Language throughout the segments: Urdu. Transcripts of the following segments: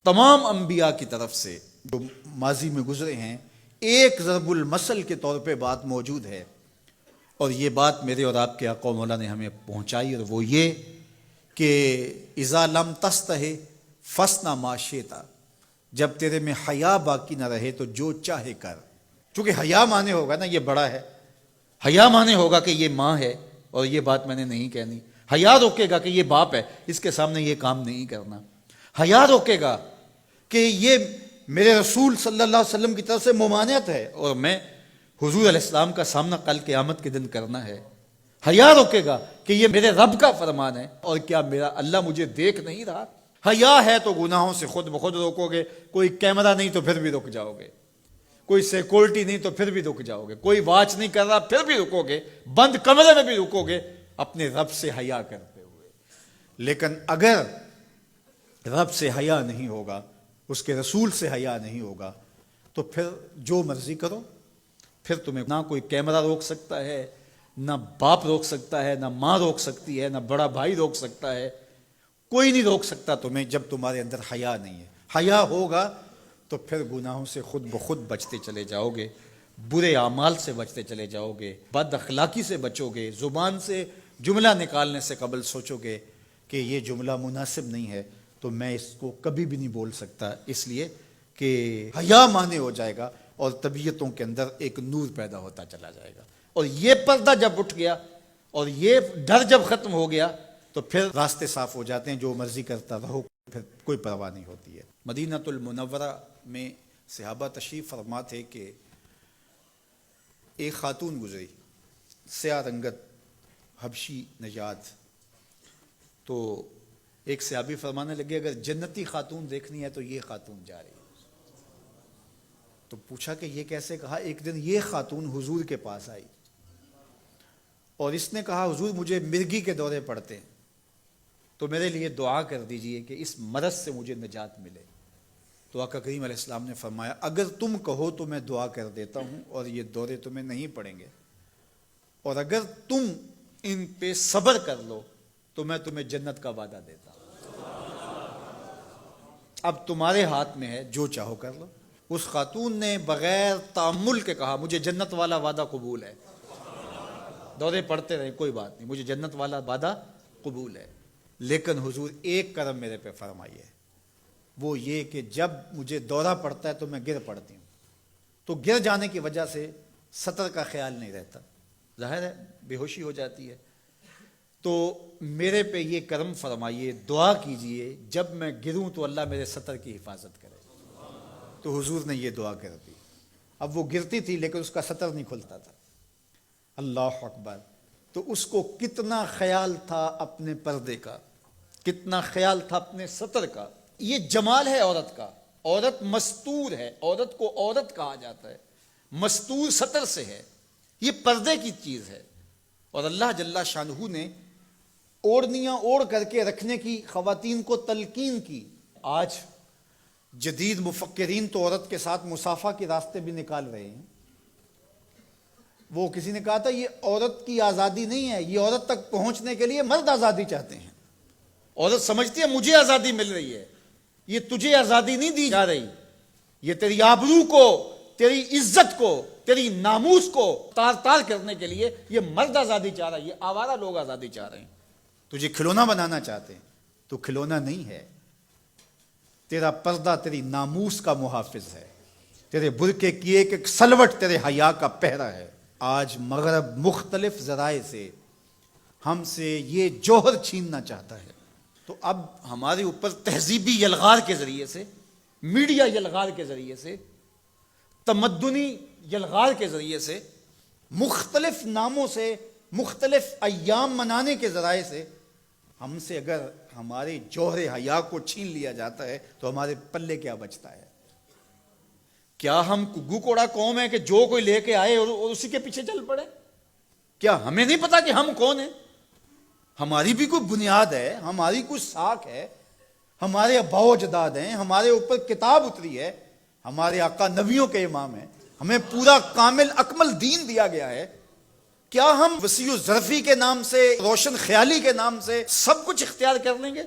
تمام انبیاء کی طرف سے جو ماضی میں گزرے ہیں ایک ضرب المثل کے طور پہ بات موجود ہے، اور یہ بات میرے اور آپ کے آقا مولا نے ہمیں پہنچائی، اور وہ یہ کہ اذا لم تستحی فاصنع ما شئت، جب تیرے میں حیا باقی نہ رہے تو جو چاہے کر. چونکہ حیا مانے ہوگا نا یہ بڑا ہے، حیا مانے ہوگا کہ یہ ماں ہے اور یہ بات میں نے نہیں کہنی، حیا روکے گا کہ یہ باپ ہے اس کے سامنے یہ کام نہیں کرنا، حیا روکے گا کہ یہ میرے رسول صلی اللہ علیہ وسلم کی طرف سے ممانعت ہے اور میں حضور علیہ السلام کا سامنا کل قیامت کے دن کرنا ہے، حیا روکے گا کہ یہ میرے رب کا فرمان ہے اور کیا میرا اللہ مجھے دیکھ نہیں رہا. حیا ہے تو گناہوں سے خود بخود روکو گے، کوئی کیمرہ نہیں تو پھر بھی رک جاؤ گے، کوئی سیکورٹی نہیں تو پھر بھی رک جاؤ گے، کوئی واچ نہیں کر رہا پھر بھی رکو گے، بند کمرے میں بھی رکو گے اپنے رب سے حیا کرتے ہوئے. لیکن اگر رب سے حیا نہیں ہوگا، اس کے رسول سے حیا نہیں ہوگا، تو پھر جو مرضی کرو، پھر تمہیں نہ کوئی کیمرہ روک سکتا ہے، نہ باپ روک سکتا ہے، نہ ماں روک سکتی ہے، نہ بڑا بھائی روک سکتا ہے، کوئی نہیں روک سکتا تمہیں جب تمہارے اندر حیا نہیں ہے. حیا ہوگا تو پھر گناہوں سے خود بخود بچتے چلے جاؤ گے، برے اعمال سے بچتے چلے جاؤ گے، بد اخلاقی سے بچو گے، زبان سے جملہ نکالنے سے قبل سوچو گے کہ یہ جملہ مناسب نہیں ہے تو میں اس کو کبھی بھی نہیں بول سکتا، اس لیے کہ حیا مانے ہو جائے گا اور طبیعتوں کے اندر ایک نور پیدا ہوتا چلا جائے گا. اور یہ پردہ جب اٹھ گیا اور یہ ڈر جب ختم ہو گیا تو پھر راستے صاف ہو جاتے ہیں، جو مرضی کرتا رہو، پھر کوئی پرواہ نہیں ہوتی ہے. مدینہ المنورہ میں صحابہ تشریف فرما تھے کہ ایک خاتون گزری، سیاہ رنگت، حبشی نژاد. تو ایک صحابی فرمانے لگے اگر جنتی خاتون دیکھنی ہے تو یہ خاتون جا رہی ہے. تو پوچھا کہ یہ کیسے؟ کہا ایک دن یہ خاتون حضور کے پاس آئی اور اس نے کہا حضور مجھے مرگی کے دورے پڑتے ہیں تو میرے لیے دعا کر دیجئے کہ اس مرض سے مجھے نجات ملے. تو آقا کریم علیہ السلام نے فرمایا اگر تم کہو تو میں دعا کر دیتا ہوں اور یہ دورے تمہیں نہیں پڑیں گے، اور اگر تم ان پہ صبر کر لو تو میں تمہیں جنت کا وعدہ دیتا ہوں. اب تمہارے ہاتھ میں ہے، جو چاہو کر لو. اس خاتون نے بغیر تأمل کے کہا مجھے جنت والا وعدہ قبول ہے، دورے پڑتے رہے کوئی بات نہیں، مجھے جنت والا وعدہ قبول ہے، لیکن حضور ایک کرم میرے پہ فرمائیے، وہ یہ کہ جب مجھے دورہ پڑتا ہے تو میں گر پڑتی ہوں، تو گر جانے کی وجہ سے سطر کا خیال نہیں رہتا، ظاہر ہے بے ہوشی ہو جاتی ہے، تو میرے پہ یہ کرم فرمائیے، دعا کیجئے جب میں گروں تو اللہ میرے سطر کی حفاظت کرے. تو حضور نے یہ دعا کر دی. اب وہ گرتی تھی لیکن اس کا سطر نہیں کھلتا تھا. اللہ اکبر. تو اس کو کتنا خیال تھا اپنے پردے کا، کتنا خیال تھا اپنے سطر کا. یہ جمال ہے عورت کا، عورت مستور ہے، عورت کو عورت کہا جاتا ہے، مستور سطر سے ہے، یہ پردے کی چیز ہے. اور اللہ جل شانہ نے اوڑھنیاں اوڑھ کر کے رکھنے کی خواتین کو تلقین کی. آج جدید مفکرین تو عورت کے ساتھ مصافحہ کے راستے بھی نکال رہے ہیں. وہ کسی نے کہا تھا یہ عورت کی آزادی نہیں ہے، یہ عورت تک پہنچنے کے لیے مرد آزادی چاہتے ہیں. عورت سمجھتی ہے مجھے آزادی مل رہی ہے، یہ تجھے آزادی نہیں دی جا رہی، یہ تیری آبرو کو، تیری عزت کو، تیری ناموس کو تار تار کرنے کے لیے یہ مرد آزادی چاہ رہا ہے، یہ آوارہ لوگ آزادی چاہ رہے ہیں. تجھے کھلونا بنانا چاہتے ہیں، تو کھلونا نہیں ہے. تیرا پردہ تیری ناموس کا محافظ ہے، تیرے برقعے کی ایک ایک سلوٹ تیرے حیا کا پہرا ہے. آج مغرب مختلف ذرائع سے ہم سے یہ جوہر چھیننا چاہتا ہے. تو اب ہمارے اوپر تہذیبی یلغار کے ذریعے سے، میڈیا یلغار کے ذریعے سے، تمدنی یلغار کے ذریعے سے، مختلف ناموں سے، مختلف ایام منانے کے ذرائع سے ہم سے اگر ہمارے جوہر حیا کو چھین لیا جاتا ہے تو ہمارے پلے کیا بچتا ہے؟ کیا ہم گو کوڑا قوم ہے کہ جو کوئی لے کے آئے اور اسی کے پیچھے چل پڑے؟ کیا ہمیں نہیں پتا کہ ہم کون ہیں؟ ہماری بھی کوئی بنیاد ہے، ہماری کوئی ساکھ ہے، ہمارے آباء و اجداد ہیں، ہمارے اوپر کتاب اتری ہے، ہمارے آقا نبیوں کے امام ہیں، ہمیں پورا کامل اکمل دین دیا گیا ہے. کیا ہم وسیع ظرفی کے نام سے، روشن خیالی کے نام سے سب کچھ اختیار کر لیں گے؟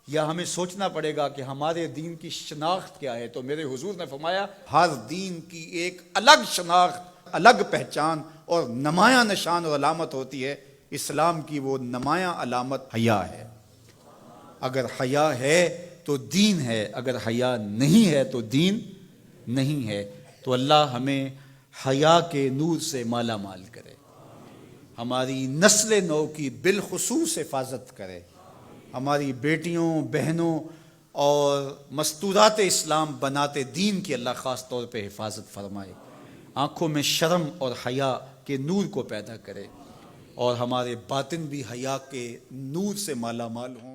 یا ہمیں سوچنا پڑے گا کہ ہمارے دین کی شناخت کیا ہے؟ تو میرے حضور نے فرمایا ہر دین کی ایک الگ شناخت، الگ پہچان اور نمایاں نشان اور علامت ہوتی ہے۔ اسلام کی وہ نمایاں علامت حیا ہے۔ اگر حیا ہے تو دین ہے، اگر حیا نہیں ہے تو دین نہیں ہے۔ تو اللہ ہمیں حیا کے نور سے مالا مال کرے، ہماری نسل نو کی بالخصوص حفاظت کرے، ہماری بیٹیوں، بہنوں اور مستورات اسلام بناتے دین کی اللہ خاص طور پہ حفاظت فرمائے، آنکھوں میں شرم اور حیا کے نور کو پیدا کرے، اور ہمارے باطن بھی حیا کے نور سے مالا مال ہوں۔